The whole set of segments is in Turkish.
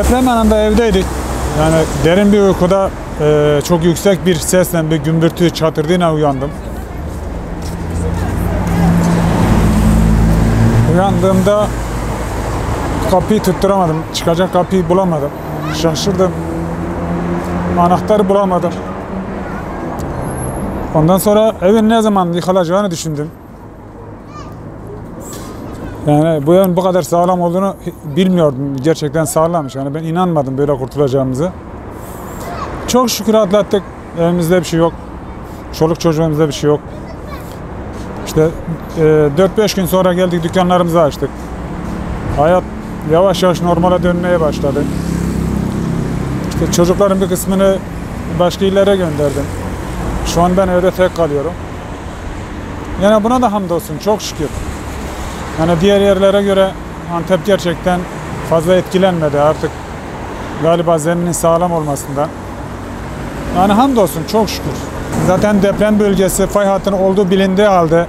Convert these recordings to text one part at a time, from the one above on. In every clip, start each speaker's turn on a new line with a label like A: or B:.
A: Deprem anında evdeydik. Yani derin bir uykuda çok yüksek bir sesle bir gümbürtü çatırdığına uyandım. Uyandığımda kapıyı tutturamadım. Çıkacak kapıyı bulamadım. Şaşırdım. Anahtarı bulamadım. Ondan sonra evin ne zaman yıkılacağını düşündüm. Yani bu evin bu kadar sağlam olduğunu bilmiyordum. Gerçekten sağlammış. Yani ben inanmadım böyle kurtulacağımızı. Çok şükür atlattık. Evimizde bir şey yok. Çoluk çocuğumuzda bir şey yok. İşte 4-5 gün sonra geldik, dükkanlarımızı açtık. Hayat yavaş yavaş normale dönmeye başladı. İşte çocukların bir kısmını başka illere gönderdim. Şu an ben evde tek kalıyorum. Yani buna da hamdolsun, çok şükür. Yani diğer yerlere göre Antep gerçekten fazla etkilenmedi artık. Galiba zeminin sağlam olmasından. Yani hamdolsun, çok şükür. Zaten deprem bölgesi fay hattının olduğu bilindiği halde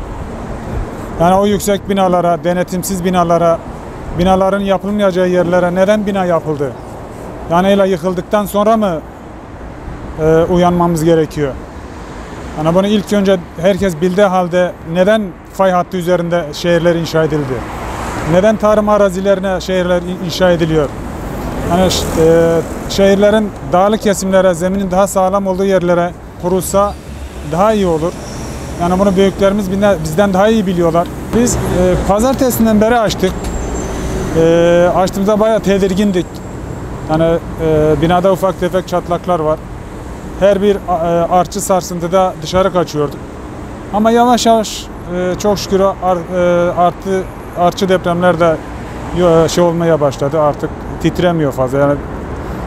A: yani o yüksek binalara, denetimsiz binalara, binaların yapılmayacağı yerlere neden bina yapıldı? Yani öyle yıkıldıktan sonra mı uyanmamız gerekiyor? Yani bunu ilk önce herkes bildiği halde neden fay hattı üzerinde şehirler inşa edildi? Neden tarım arazilerine şehirler inşa ediliyor? Yani şehirlerin dağlık kesimlere, zeminin daha sağlam olduğu yerlere kurulsa daha iyi olur. Yani bunu büyüklerimiz bizden daha iyi biliyorlar. Biz pazartesinden beri açtık. Açtığımızda bayağı tedirgindik. Yani binada ufak tefek çatlaklar var. Her bir artçı sarsıntıda dışarı kaçıyorduk. Ama yavaş yavaş çok şükür artçı depremler de olmaya başladı. Artık titremiyor fazla, yani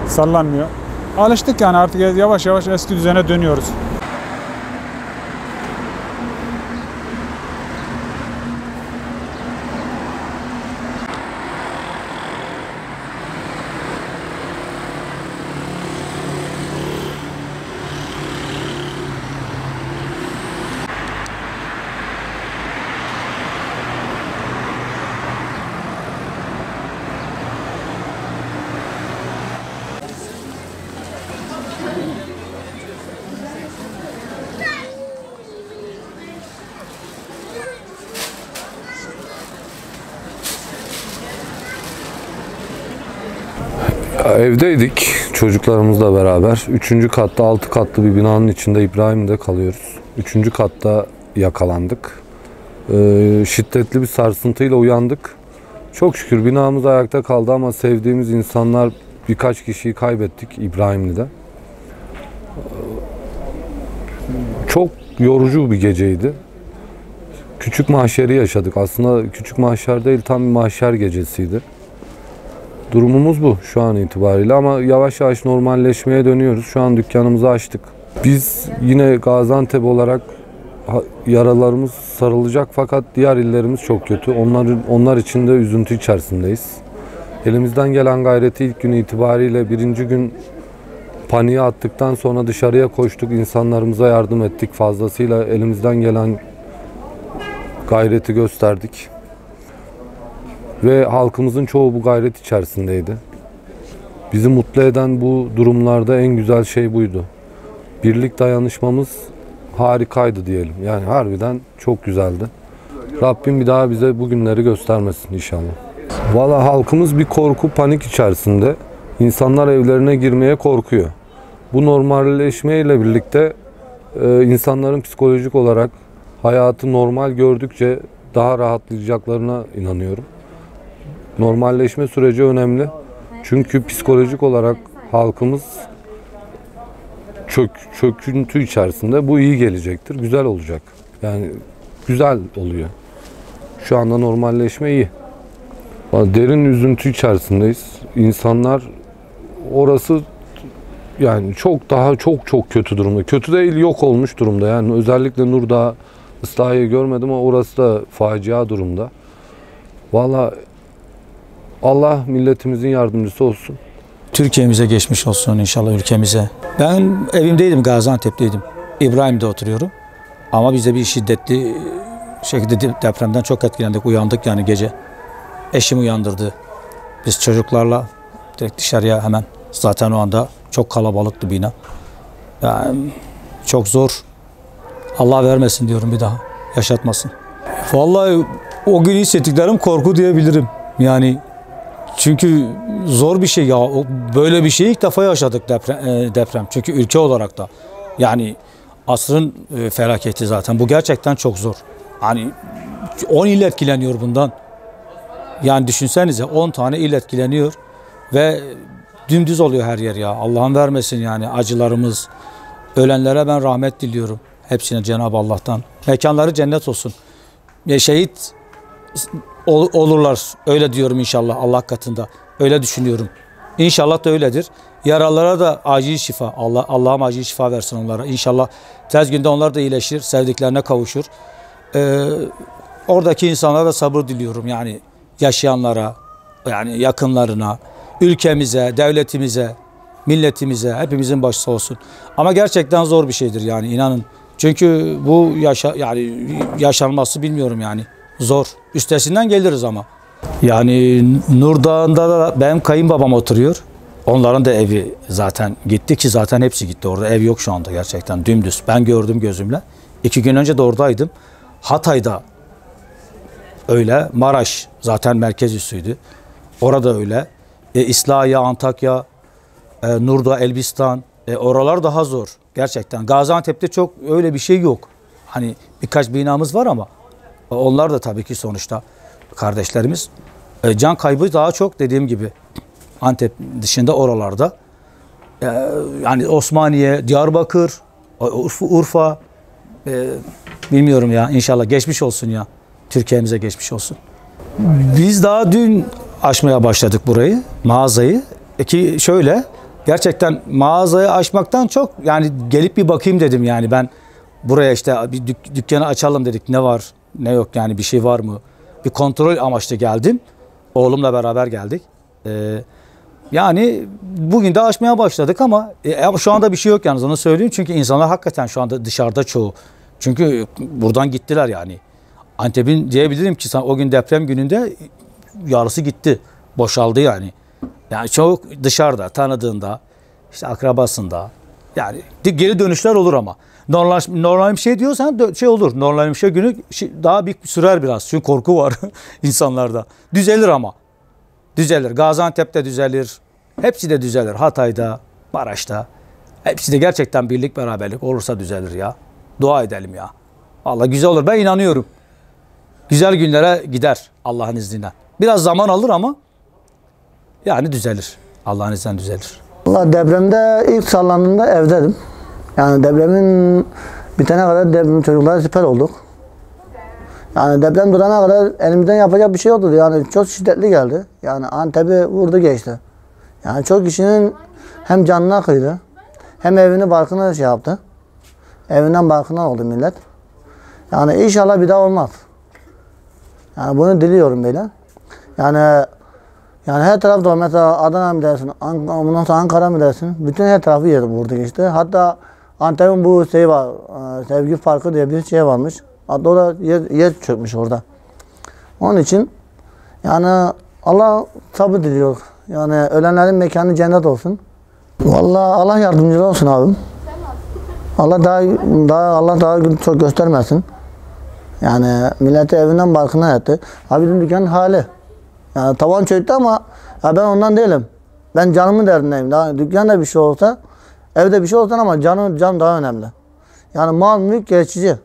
A: sallanmıyor. Alıştık yani, artık yavaş yavaş eski düzene dönüyoruz.
B: Evdeydik çocuklarımızla beraber. 3. katta 6 katlı bir binanın içinde İbrahim'de kalıyoruz. 3. katta yakalandık. Şiddetli bir sarsıntıyla uyandık. Çok şükür binamız ayakta kaldı ama sevdiğimiz insanlar, birkaç kişiyi kaybettik İbrahimli'de. Çok yorucu bir geceydi. Küçük mahşeri yaşadık. Aslında küçük mahşer değil, tam bir mahşer gecesiydi. Durumumuz bu şu an itibariyle ama yavaş yavaş normalleşmeye dönüyoruz. Şu an dükkanımızı açtık. Biz yine Gaziantep olarak yaralarımız sarılacak fakat diğer illerimiz çok kötü. Onlar için de üzüntü içerisindeyiz. Elimizden gelen gayreti ilk gün itibariyle, birinci gün paniğe attıktan sonra dışarıya koştuk. İnsanlarımıza yardım ettik. Fazlasıyla elimizden gelen gayreti gösterdik. Ve halkımızın çoğu bu gayret içerisindeydi. Bizi mutlu eden bu durumlarda en güzel şey buydu. Birlik, dayanışmamız harikaydı diyelim. Yani harbiden çok güzeldi. Rabbim bir daha bize bu günleri göstermesin inşallah. Valla halkımız bir korku, panik içerisinde. İnsanlar evlerine girmeye korkuyor. Bu normalleşmeyle birlikte insanların psikolojik olarak hayatı normal gördükçe daha rahatlayacaklarına inanıyorum. Normalleşme süreci önemli. Çünkü psikolojik olarak halkımız çöküntü içerisinde. Bu iyi gelecektir, güzel olacak. Yani güzel oluyor. Şu anda normalleşme iyi. Derin üzüntü içerisindeyiz. İnsanlar orası yani çok kötü durumda. Kötü değil, yok olmuş durumda. Yani özellikle Nurdağ, Islahiye görmedim ama orası da facia durumda. Vallahi Allah milletimizin yardımcısı olsun.
C: Türkiye'mize geçmiş olsun inşallah, ülkemize. Ben evimdeydim, Gaziantep'teydim. İbrahim'de oturuyorum. Ama biz de bir şiddetli şekilde depremden çok etkilendik. Uyandık yani gece. Eşim uyandırdı. Biz çocuklarla Direkt dışarıya hemen. Zaten o anda çok kalabalıktı bina. Yani çok zor. Allah vermesin diyorum bir daha. Yaşatmasın. Vallahi o gün hissettiklerim korku diyebilirim. Yani çünkü zor bir şey ya. Böyle bir şeyi ilk defa yaşadık deprem. Çünkü ülke olarak da. Yani asrın felaketi zaten. Bu gerçekten çok zor. Hani 10 il etkileniyor bundan. Yani düşünsenize 10 tane il etkileniyor ve dümdüz oluyor her yer ya. Allah'ın vermesin yani acılarımız. Ölenlere ben rahmet diliyorum. Hepsine Cenab-ı Allah'tan. Mekanları cennet olsun. Şehit olurlar. Öyle diyorum inşallah Allah katında. Öyle düşünüyorum. İnşallah da öyledir. Yaralılara da acil şifa. Allah'ım acil şifa versin onlara. İnşallah tez günde onlar da iyileşir. Sevdiklerine kavuşur. Oradaki insanlara da sabır diliyorum. Yani yaşayanlara, yani yakınlarına, ülkemize, devletimize, milletimize, hepimizin başı sağ olsun. Ama gerçekten zor bir şeydir yani inanın. Çünkü bu yaşanması bilmiyorum yani. Zor. Üstesinden geliriz ama. Yani Nurdağ'ında da benim kayınbabam oturuyor. Onların da evi zaten gitti ki zaten hepsi gitti. Orada ev yok şu anda gerçekten dümdüz. Ben gördüm gözümle. 2 gün önce de oradaydım. Hatay'da öyle. Maraş zaten merkez üssüydü. Orada öyle. İslahiye, Antakya, Nurdağ, Elbistan. Oralar daha zor. Gerçekten. Gaziantep'te çok öyle bir şey yok. Hani birkaç binamız var ama onlar da tabii ki sonuçta kardeşlerimiz. Can kaybı daha çok dediğim gibi Antep dışında oralarda. Yani Osmaniye, Diyarbakır, Urfa bilmiyorum ya inşallah geçmiş olsun ya. Türkiye'mize geçmiş olsun. Biz daha dün açmaya başladık burayı, mağazayı. Ki şöyle gerçekten mağazayı açmaktan çok yani gelip bir bakayım dedim yani ben buraya işte bir dükkanı açalım dedik. Ne var ne yok yani bir şey var mı? Bir kontrol amaçlı geldim. Oğlumla beraber geldik. Yani bugün de açmaya başladık ama şu anda bir şey yok yalnız onu söyleyeyim. Çünkü insanlar hakikaten şu anda dışarıda çoğu. Çünkü buradan gittiler yani. Antep'in diyebilirim ki o gün deprem gününde yarısı gitti. Boşaldı yani. Yani çok dışarıda, tanıdığında, işte akrabasında. Yani geri dönüşler olur ama. Normal bir şey diyorsan şey olur. Normal bir şey günü daha bir sürer biraz. Çünkü korku var insanlarda. Düzelir ama. Düzelir. Gaziantep'te düzelir. Hepsi de düzelir. Hatay'da, Maraş'ta. Hepsi de gerçekten birlik beraberlik olursa düzelir ya. Dua edelim ya. Vallahi güzel olur. Ben inanıyorum. Güzel günlere gider Allah'ın izniyle. Biraz zaman alır ama yani düzelir. Allah'ın izniyle düzelir.
D: Vallahi depremde ilk sallandığında evdeydim. Yani depremin bitene kadar deprem çocuklar siper olduk. Yani deprem durana kadar elimizden yapacak bir şey yoktu. Yani çok şiddetli geldi. Yani Antep'i vurdu geçti. Yani çok kişinin hem canına kıydı, hem evini barkına şey yaptı. Evinden barkına oldu millet. Yani inşallah bir daha olmaz. Yani bunu diliyorum böyle. Yani her tarafta mesela Adana mı dersin, ondan sonra Ankara mı dersin, bütün her tarafı yedi vurdu geçti. Hatta Antep'in bu şey var, Sevgi Parkı diye bir şey varmış. Hatta o da yer çökmüş orada. Onun için yani Allah sabır diliyor. Yani ölenlerin mekanı cennet olsun. Vallahi Allah yardımcı olsun abim. Allah daha çok göstermesin. Yani milleti evinden barkına etti. Abi bizim dükkanın hali. Yani tavan çöktü ama ya ben ondan değilim. Ben canımın derdindeyim. Daha dükkanda bir şey olsa, evde bir şey olsa ama can daha önemli. Yani mal mülk geçici.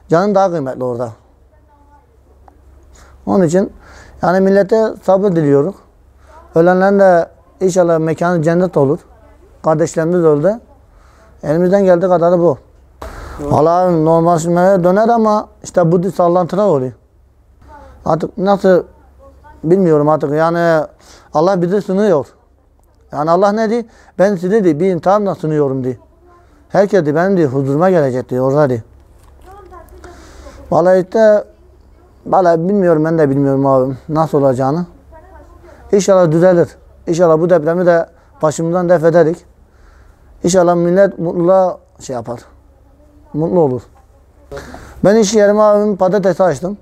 D: Canın daha kıymetli orada. Onun için yani millete sabır diliyoruz. Ölenlerin de inşallah mekanı cennet olur. Kardeşlerimiz öldü. Elimizden geldiği kadarı bu. Allah normal sürmeye döner ama işte bu sallantılar oluyor. Artık nasıl bilmiyorum artık yani Allah bizi sınıyor. Yani Allah ne diyor? Ben sizi diyor, bir imtihanla sınıyorum diyor. Herkes diyor, benim diyor, huzuruma gelecek diyor orada diyor. Vallahi işte bilmiyorum, ben de bilmiyorum abi nasıl olacağını. İnşallah düzelir. İnşallah bu depremi de başımızdan def ederik. İnşallah millet mutluluğa şey yapar. Mutlu olur. Ben iş yerime abim patates açtım.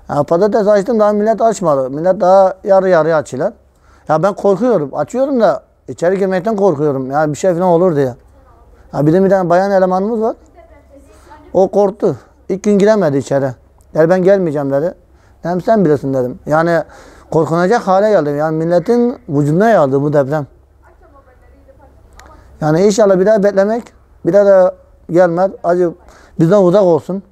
D: Yani patates açtım daha millet açmadı. Millet daha yarı yarıya açıyorlar. Ya ben korkuyorum. Açıyorum da içeri girmekten korkuyorum. Yani bir şey falan olur diye. Ya bir tane bayan elemanımız var. O korktu. İlk gün giremedi içeri. Yani ben gelmeyeceğim dedi. Hem sen bilirsin dedim. Yani korkunacak hale geldim. Yani milletin vücuduna yağdı bu deprem. Yani inşallah bir daha beklemek, bir daha da gelmez. Acı bizden uzak olsun.